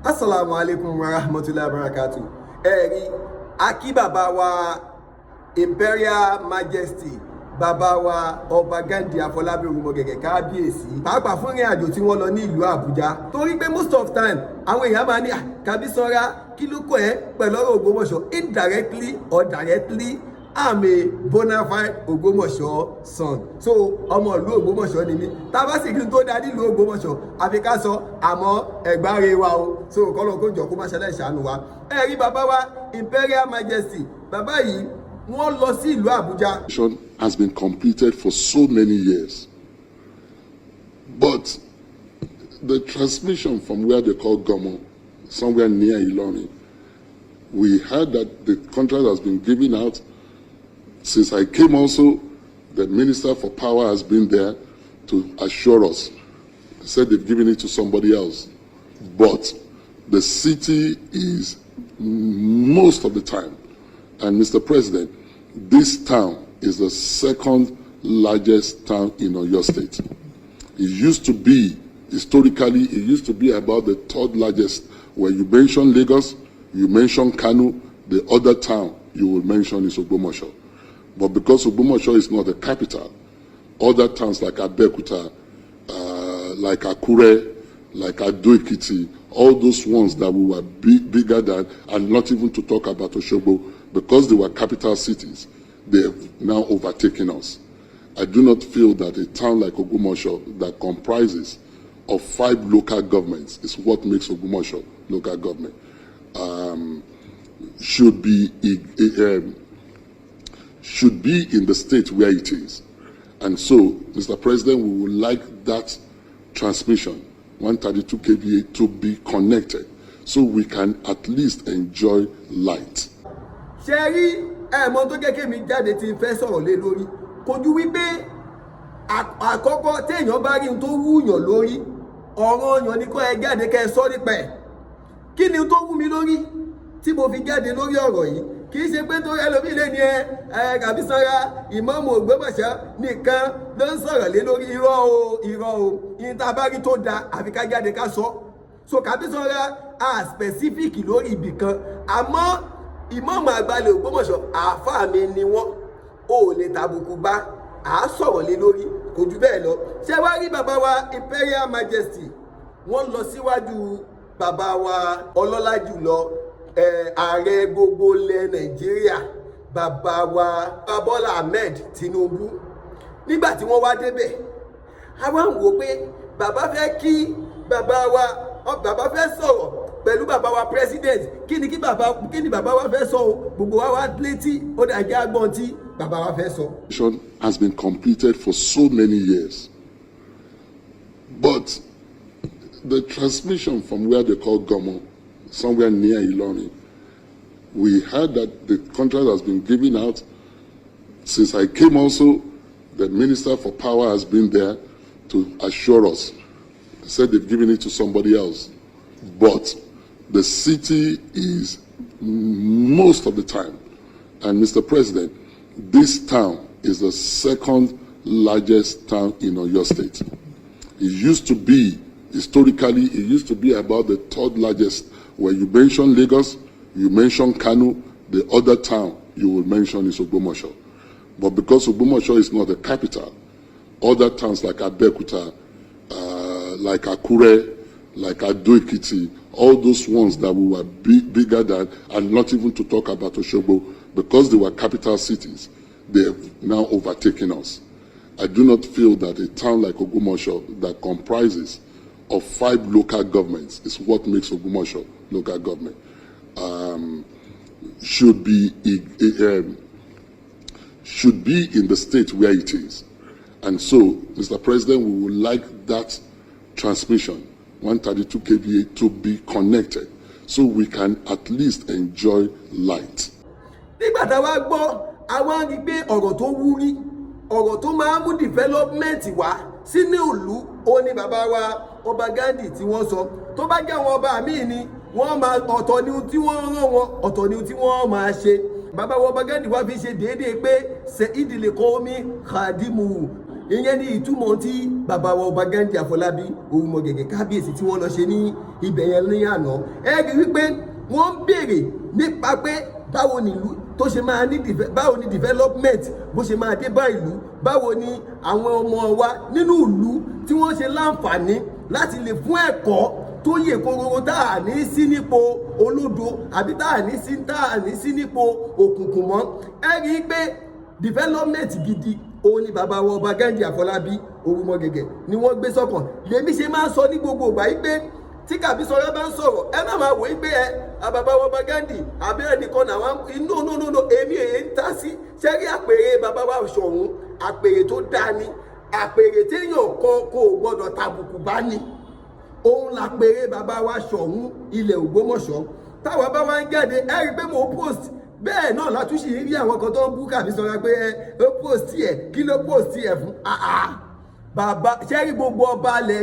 Assalamu alaikum wa rahmatullahi wa barakatuh. Ẹ̀rí akí bàbá wa Imperial Majesty bàbá wa Ọba Ghandi Afọlábí Ògúnmọ̀gẹ̀gẹ̀ kábíyèsí pàápàá fún ìrìn àjò tí wọ́n lọ ní ìlú Abuja torí pé most of time àwọn èèyàn máa ní Kábísọ́lá kí ló kọ́ ẹ pẹ̀lú ọ̀rọ̀ Ògbómọ̀ṣọ́ indirectly or directly I'm a bona fide Ògbómọ̀ṣọ́ son. So ọmọ ìlú Ògbómọ̀ṣọ́ ni mí. Tá bá sì kí n tó dá nílùú Ògbómọ̀ṣọ́ àfi ká sọ àmọ́ ẹ̀gbáre wa o. So kọ́lọ̀ kó jọ kó má ṣẹlẹ̀ ṣàánú wa. Ẹ rí bàbá wa Imperial Majesty. Bàbá yìí wọ́n lọ sí ìlú Abuja. Has been completed for so many years. But the transmission from where they call Gomo, somewhere near Irin, we heard that the contract has been given out. Since I came also, the Minister for Power has been there to assure us. They said they've given it to somebody else. But the city is most of the time, and Mr. President, this town is the second largest town in Oyo State. It used to be, historically, it used to be about the third largest. Where you mention Lagos, you mention Kano, the other town you will mention is Ògbómọ̀ṣọ́. But because Ògbómọ̀ṣọ́ is not the capital, other towns like Abeokuta, like Akure, like Ado-Ekiti, all those ones that we were bigger than, and not even to talk about Osogbo, because they were capital cities, they have now overtaken us. I do not feel that a town like Ògbómọ̀ṣọ́ that comprises of 5 local governments is what makes Ògbómọ̀ṣọ́ local government. Should be in the state where it is. And so, Mr. President, we would like that transmission, 132 kVA, to be connected so we can at least enjoy light. Sherry, ẹ̀mọ́ tó gẹ́gẹ́ mi jáde tí n fẹ́ sọ̀rọ̀ lé lórí kò ju wípé àkọ́kọ́ téèyàn bá rí n tó wúyàn lórí ọ̀rọ̀ ọ̀yàn ní kó ẹ jáde kẹ́ ẹ sọ nípa ẹ̀. Kí ni tó wú mi lórí tí mo fi jáde lórí ọ̀rọ̀ yìí? Kì í ṣe pé tó ẹlòmíì lé ní Kábísọ́lá ìmáàmù Ògbómọ̀ṣọ́ nìkan ló ń sọ̀rọ̀ lé lórí irọ́ o ìyẹn tá a bá rí tó da àfi ká jáde ká sọ. So Kábísọ́lá a specific lórí ibì kan àmọ́ ìmáàmù àgbàlẹ̀ Ògbómọ̀ṣọ́ àáfàá mi ni wọ́n ò lè tàbùkù bá a sọ̀rọ̀ lé lórí kò jù bẹ́ẹ̀ lọ. Ṣé wá rí bàbá wa Imperial Majesty wọ́n lọ síwájú bàbá wa ọlọ́lá jùlọ ààrẹ gbogbo ilẹ̀ Nàìjíríà bàbá wa Bọ́lá Ahmed Tinubu. Nígbà tí wọ́n wá débẹ̀ a wá ń wò pé bàbá fẹ́ kí bàbá fẹ́ sọ̀rọ̀ pẹ̀lú bàbá wa president kí ni bàbá wa fẹ́ sọ o gbogbo wa wá létí ó dà jẹ́ agbọ́n tí bàbá wa fẹ́ sọ. Has been completed for so many years. But the transmission from where they call Gomo, somewhere near Irin, we heard that the contract has been given out. Since I came also, the Minister for Power has been there to assure us. They said they've given it to somebody else. But the city is most of the time, and Mr. President, this town is the second largest town in Oyo State. It used to be, historically, it used to be about the third largest. Where you mention Lagos, you mention Kano, the other town you will mention is Ògbómọ̀ṣọ́. But because Ògbómọ̀ṣọ́ is not the capital, other towns like Abeokuta, like Akure, like Ado-Ekiti, all those ones that we were bigger than, and not even to talk about Osogbo, because they were capital cities, they have now overtaken us. I do not feel that a town like Ògbómọ̀ṣọ́ that comprises of 5 local governments is what makes Ògbómọ̀ṣọ́ local government. Should be in the state where it is. And so, Mr. President, we would like that transmission, 132 kVA, to be connected so we can at least enjoy light. Nígbà tá a wá gbọ́ àwọn rí pé ọ̀rọ̀ tó wúrí ọ̀rọ̀ tó máa mú development wá sínú ìlú ó ní bàbá wa Ọba Ghandi tí wọ́n sọ tó bá jẹ́ àwọn ọba míì ni wọ́n máa ọ̀tọ̀ ni tí wọ́n rán wọn ọ̀tọ̀ ni tí wọ́n máa ṣe. Bàbá wa Ọba Ghandi wá fi ṣe déédéé pé ṣe ìdílé kọ́ omi khadimu ìyẹn ní ìtumọ̀ tí bàbá wa ọba Ghandi Afọlábí Òrùmọgẹ̀gẹ̀ kábíyèsí tí wọ́n lọ ṣe ní ibẹ̀ yẹn ní àná, ẹ rí wípé wọ́n ń béèrè nípa pé báwo ni ìlú tó ṣe máa ní báwo ni development bó ṣe máa dé bá ìlú, báwo ni àwọn ọmọ wa nínú ìlú tí wọ́n ṣe láǹfààní láti lè fún ẹ̀kọ́ tó yè kóróró tá à ní sí nípò olódo àbí tá à ní sí nípò òkùnkùn mọ́. ẹ rí i pé development gidi òun ni bàbá wa ọba Ghandi Afọlábí Òrùmọgẹ̀gẹ̀ ni wọ́n gbé sọ́kàn. Lèmi ṣe máa ń sọ ní gbogbo ìgbà yìí pé tí Kàbísọ́lá bá ń sọ̀rọ̀ ẹ má máa wò ó pé bàbá wa ọba Ghandi àbẹ́rẹ́ nìkan náà no èmi èyí ń ta sí sẹ́rí àpèrè bàbá wa Ṣọ̀un, àpèrè tó dáa ni, àpèrè téèyàn kan kò gbọdọ̀ tàbùkù bá ní. Òun làpèrè bàbá wa Ṣọ̀un ilẹ̀ Ògbómọ̀ṣọ́. Táwa bá wá ń jáde ẹ rí i pé mo post bẹ́ẹ̀ náà látúnṣe rí àwọn kan tó ń bú Kàbísọ́lá pé ó post ẹ̀ kí ló post ẹ̀ fún bàbá sẹ́rí gbogbo ọba ilẹ̀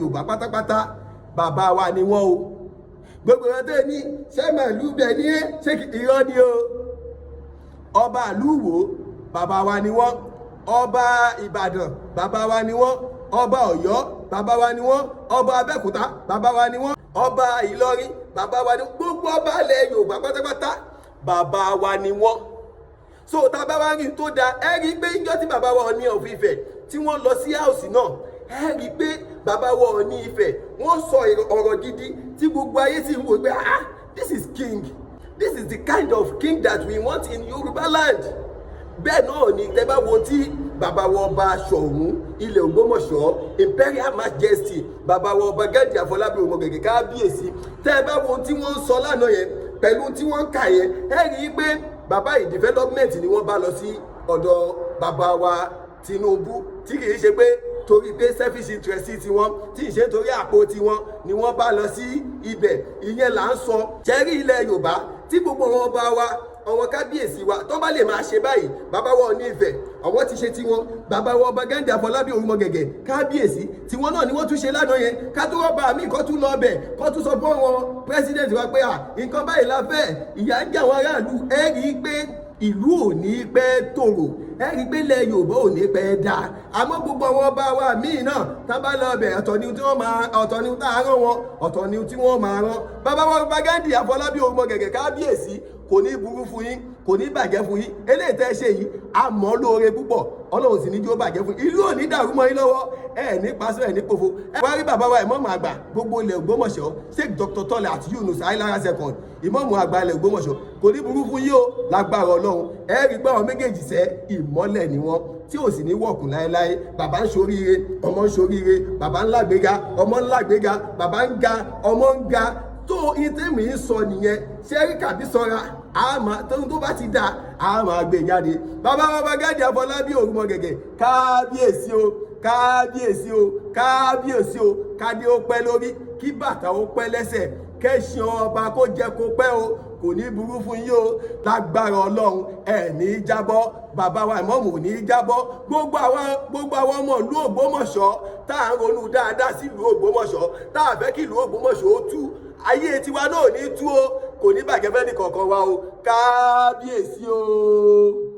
Yorùbá pátápátá bàbá wa ni wọ́n o. Gbogbo wọn tó ní ṣé màálù bẹ̀ ní ṣé irọ́ ni o. Ọba ìlú Ìwó bàbá wa ni wọ́n, ọba Ìbàdàn bàbá wa ni wọ́n, ọba Ọ̀yọ́ bàbá wa ni wọ́n, ọba Abẹ́òkúta bàbá wa ni wọ́n, ọba Ìlọrin bàbá wa ni wọ́n. Gbogbo ọba ilẹ̀ Yorùbá pátápátá bàbá wa ni wọ́n. So tá a bá wá rí tó dáa ẹ rí i pé níjọ́ tí bàbá wa Ọọ̀ni of Ifẹ̀ tí wọ́n lọ sí house náà ẹ rí i pé bàbá wa Ọọ̀ni Ifẹ̀ wọ́n sọ ọ̀rọ̀ gidi tí gbogbo ayé sì ń wò pé this is king, this is the kind of king that we want in Yorùbá land. Bẹ́ẹ̀ náà ni tẹ́ bá wo tí bàbá wa ọba Ṣọ̀un ilẹ̀ Ògbómọ̀ṣọ́ Imperial Majesty bàbá wa ọba Ghandi Afọlábí Òrùmọgẹ̀gẹ̀ kábíyèsí, tẹ́ bá wo tí wọ́n ń sọ lánàá yẹn pẹ̀lú tí wọ́n ń kà yẹn ẹ rí i pé bàbá yìí development ni wọ́n bá lọ sí ọ̀dọ̀ bàbá wa Tinubu, tí kì í ṣe pé torí pé selfish interest tiwọn, tí ì ṣe torí àpò tiwọn ni wọ́n bá lọ sí ibẹ̀. Ìyẹn là ń sọ jẹ́rí ilẹ̀ Yorùbá tí gbogbo wọn bá wa àwọn kábíyèsí wa tó bá lè máa ṣe báyìí. Bàbá wa Ọọ̀ni Ifẹ̀ àwọn ti ṣe tiwọn, bàbá wa ọba Ghandi Afọlábí Òrùmọgẹ̀gẹ̀ kábíyèsí tiwọn náà ni wọ́n tún ṣe lánàá yẹn. Ká tó rọ́bà mí kó tún lọ bẹ̀ kó tún sọ fún àwọn president wa pé nǹkan báyìí la fẹ́, ìyà ń jẹ àwọn aráàlú. ẹ rí i pé ìlú ò ní pẹ́ tòrò, ẹ rí i pé ilẹ̀ Yorùbá ò ní pẹ́ dáa. Àmọ́ gbogbo àwọn ọba wa míì náà tá bá lọ bẹ̀ ọ̀tọ̀ ni tí wọ́n máa ọ̀tọ̀ ni tá a rán wọn, ọ̀tọ̀ ni tí wọ́n máa rán. Bàbá wa ọba Ghandi Afọlábí Òrùmọgẹ̀gẹ̀ kábíyèsí kò ní burú fún yín, kò ní bàjẹ́ fún yín. Eléyìí tẹ́ ṣe yìí a mọ̀ lóore púpọ̀, Ọlọ́run sì ní jí ó bàjẹ́ fún yín. Ìlú ò ní dàrú mọ́ yín lọ́wọ́, ẹ ní pàṣẹ ẹ ní pòfo. Ẹ wá rí bàbá wa ìmọ̀ọ́mù àgbà gbogbo ilẹ̀ Ògbómọ̀ṣọ́ Sheikh Dr. Tọ́lẹ̀ àti Yunus Ayélára second ìmọ̀ọ́mù àgbà ilẹ̀ Ògbómọ̀ṣọ́ kò ní burú fún yín o lágbára Ọlọ́run. Ẹ rí pé àwọn méjèèjì sẹ́ ìmọ́lẹ̀ ni wọ́n tí ò sì ní wọ̀kùn láéláé. Bàbá ń ṣoríire, ọmọ ń ṣoríire, bàbá ń lágbéga, ọmọ ń lágbéga, bàbá ń ga, ọmọ ń ga. Tó ìtẹ́mi ń sọ nìyẹn. Ṣé rí Kàbísọ́lá tó bá ti dá a máa gbé jáde. Bàbá wa ọba Ghandi Afọlábí Òrùmọgẹ̀gẹ̀ kábíyèsí o, kábíyèsí o, kábíyèsí o, kádé ó pẹ́ lórí, kí bàtà ó pẹ́ lẹ́sẹ̀, kẹ́sìn ọba kó jẹ kó pẹ́ o, kò ní burú fún yín o lágbára Ọlọ́run. ẹ ní jábọ́, bàbá wa ìmọ̀ọ́mù ò ní jábọ́. Gbogbo àwọn ọmọ ìlú Ògbómọ̀ṣọ́ tá à ń ronú dáadáa sí ìlú Ògbómọ̀ṣọ́, tá à fẹ́ kí ìlú Ògbómọ̀ṣọ́ ó tú, ayé tiwa náà ní tú o, kò ní bàjẹ́ fẹ́ ní kankan wa o kábíyèsí o.